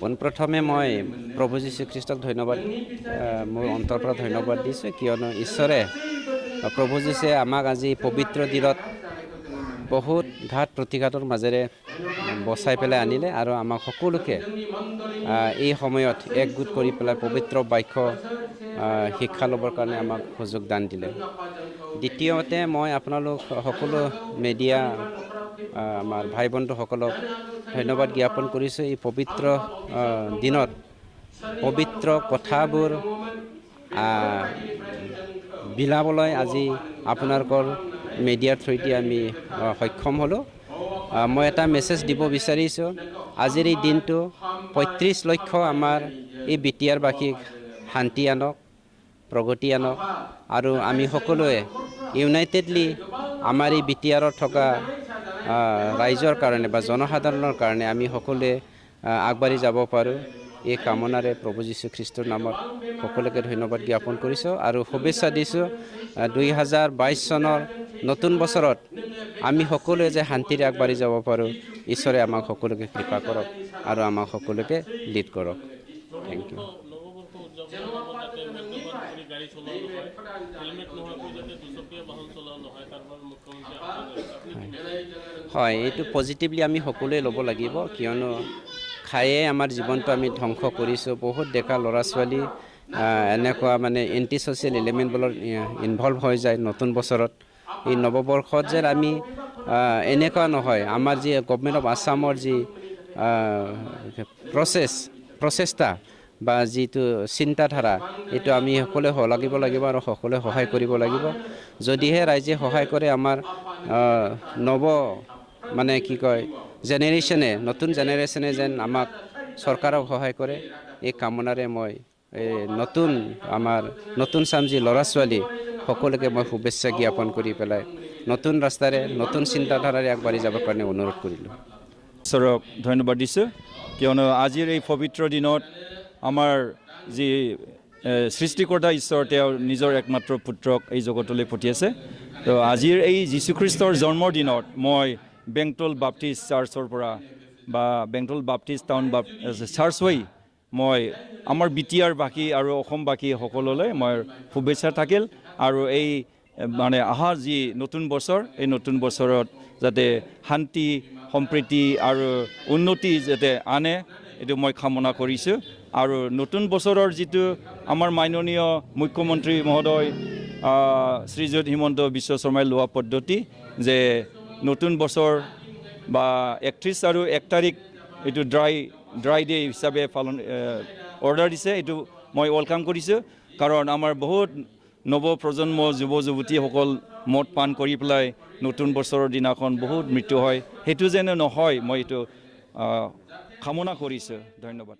পোনপ্ৰথমে মই প্ৰভু যীশু খ্ৰীষ্টক ধন্যবাদ মোৰ অন্তৰৰ পৰা ধন্যবাদ দিছোঁ কিয়নো ঈশ্বৰে প্ৰভু যীশুৱে আমাক আজি পবিত্ৰ দিনত বহুত ঘাত প্ৰতিঘাতৰ মাজেৰে বচাই পেলাই আনিলে আৰু আমাক সকলোকে এই সময়ত একগোট কৰি পেলাই পবিত্ৰ বাক্য শিক্ষা ল'বৰ কাৰণে আমাক সুযোগ দান দিলে। দ্বিতীয়তে মই আপোনালোক সকলো মিডিয়া আমাৰ ভাই বন্ধুসকলক ধন্যবাদ জ্ঞাপন কৰিছোঁ এই পবিত্ৰ দিনত পবিত্ৰ কথাবোৰ বিলাবলৈ আজি আপোনালোকৰ মিডিয়াৰ থ্ৰুদি আমি সক্ষম হ'লোঁ। মই এটা মেছেজ দিব বিচাৰিছোঁ আজিৰ এই দিনটো ৩৫ লক্ষ আমাৰ এই বিটিআৰবাসীক শান্তি আনক প্ৰগতি আনক আৰু আমি সকলোৱে ইউনাইটেডলি আমাৰ এই বিটিআৰত থকা ৰাইজৰ কাৰণে বা জনসাধাৰণৰ কাৰণে আমি সকলোৱে আগবাঢ়ি যাব পাৰোঁ এই কামনাৰে প্ৰভু যীশু খ্ৰীষ্টৰ নামত সকলোকে ধন্যবাদ জ্ঞাপন কৰিছোঁ আৰু শুভেচ্ছা দিছোঁ ২০২২ চনৰ নতুন বছৰত আমি সকলোৱে যে শান্তিৰে আগবাঢ়ি যাব পাৰোঁ ঈশ্বৰে আমাক সকলোকে কৃপা কৰক আৰু আমাক সকলোকে লিড কৰক। Thank you. হয়, এইটো পজিটিভলি আমি সকলোৱে ল'ব লাগিব কিয়নো খায়ে আমাৰ জীৱনটো আমি ধ্বংস কৰিছোঁ। বহুত ডেকা ল'ৰা ছোৱালী এনেকুৱা মানে এণ্টি ছ'চিয়েল এলিমেণ্টবোৰত ইনভলভ হৈ যায় নতুন বছৰত। এই নৱবৰ্ষত যে আমি এনেকুৱা নহয় আমাৰ যি গভৰ্ণমেণ্ট অফ আছামৰ যি প্ৰচেষ্টা বা যিটো চিন্তাধাৰা এইটো আমি সকলোৱে লাগিব আৰু সকলোৱে সহায় কৰিব লাগিব। যদিহে ৰাইজে সহায় কৰে আমাৰ মানে কি কয় নতুন জেনেৰেশ্যনে যেন আমাক চৰকাৰক সহায় কৰে এই কামনাৰে মই নতুন চাম যি ল'ৰা ছোৱালী সকলোকে মই শুভেচ্ছা জ্ঞাপন কৰি পেলাই নতুন ৰাস্তাৰে নতুন চিন্তাধাৰাৰে আগবাঢ়ি যাবৰ কাৰণে অনুৰোধ কৰিলোঁ। ঈশ্বৰক ধন্যবাদ দিছোঁ কিয়নো আজিৰ এই পবিত্ৰ দিনত আমাৰ যি সৃষ্টিকৰ্তা ঈশ্বৰ তেওঁ নিজৰ একমাত্ৰ পুত্ৰক এই জগতলৈ পঠিয়াইছে। তো আজিৰ এই যীশুখ্ৰীষ্টৰ জন্মৰ দিনত মই বেংটল বাপ্টিষ্ট চাৰ্চৰ পৰা বা বেংটল বাপ্টিষ্ট টাউন চাৰ্চ হৈ মই আমাৰ বিটিআৰবাসী আৰু অসমবাসী সকললৈ মই শুভেচ্ছা থাকিল আৰু এই মানে অহা যি নতুন বছৰ এই নতুন বছৰত যাতে শান্তি সম্প্ৰীতি আৰু উন্নতি যাতে আনে এইটো মই কামনা কৰিছোঁ। আৰু নতুন বছৰৰ যিটো আমাৰ মাননীয় মুখ্যমন্ত্ৰী মহোদয় শ্ৰীযুত হিমন্ত বিশ্ব শৰ্মাই লোৱা পদ্ধতি যে নতুন বছৰ বা ৩১ আৰু ১ তাৰিখ এইটো ড্ৰাই ডে হিচাপে অৰ্ডাৰ দিছে। এইটো মই ৱেলকাম কৰিছোঁ কাৰণ আমাৰ বহুত নৱপ্ৰজন্ম যুৱ যুৱতীসকল মদ পান কৰি পেলাই নতুন বছৰৰ দিনাখন বহুত মৃত্যু হয়। সেইটো যেনে নহয় মই এইটো কামনা কৰিছোঁ। ধন্যবাদ।